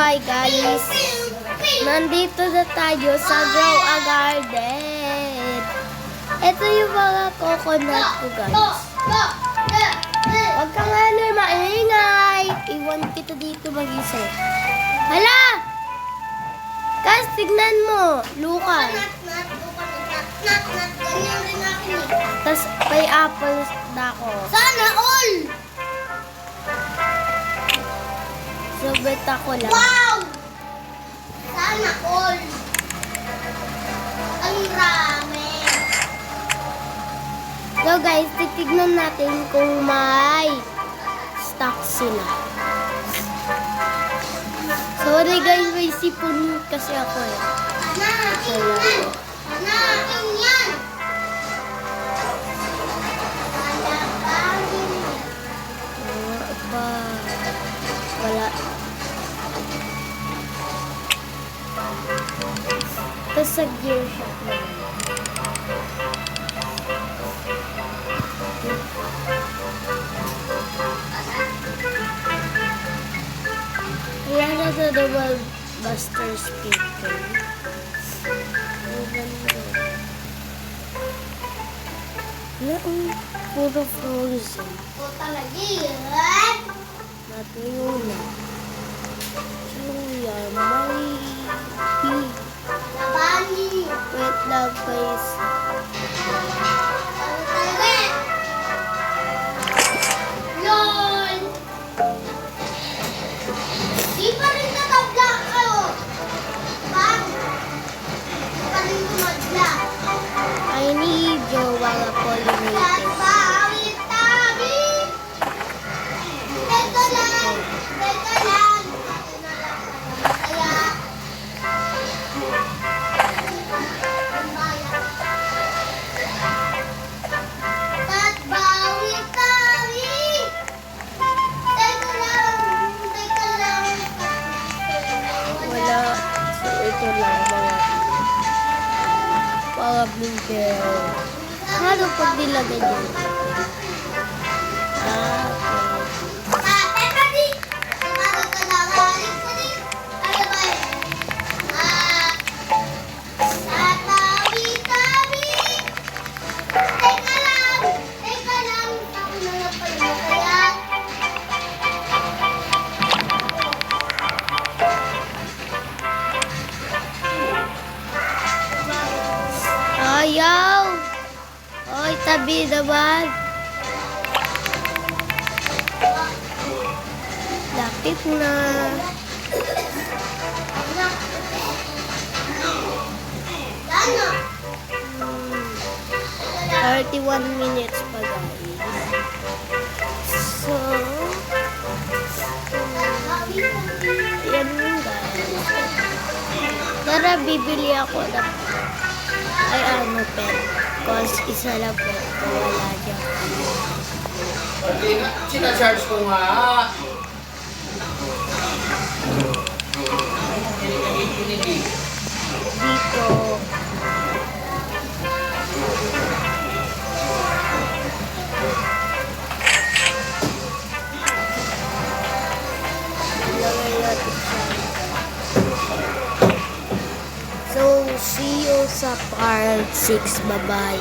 Hi guys! Nandito na tayo sa Grow a Garden. Ito yung mga coconut ko guys. Huwag kang maingay. Iwan kita dito mag-isa. Hala! Guys, tignan mo. Luka. Ganyan rin akin eh. Tapos may apples na ako. Sana all! Subit ako lang. Wow! Sana all! Ang rami. So guys, titignan natin kung may stock sila. Sorry guys, may sipon kasi ako eh. Hanakin yan! Hanakin yan! Hanakin yan. Ba, wala. Tapos sa gear shop naman. Ayan na sa double buster speaker. Ang ganda. Puro frozen. O talaga yan. Natuyo na. So yan, may Labani. wait lang guys. Ano talaga? LOL! Di pa rin natabla kayo. Bang! Di pa rin tumadla. I need your mga pollinated. Tabi, tabi! Teka lang! Teka lang! Kaya... Tatbawi, tabi! Teka lang! Teka lang! Wala. So ito lang mga blinker. Ano pag nilagay dyan? Okay. Teka di! Tumarag ka na, halik ka di! Ano ba eh? Tatabi, tabi! Teka lang! Teka lang! Ako na nga pala kaya. Ayaw! Oy, tabi naman. Lapit na. Lana! 31 minutes pa guys. So, yan yun guys. Tara, bibili ako ng pen. Cause isa lang po. Wala dyan. Sinacharge ko nga. Dito. Ilagay natin siya. So, see you sa part 6. Bye-bye.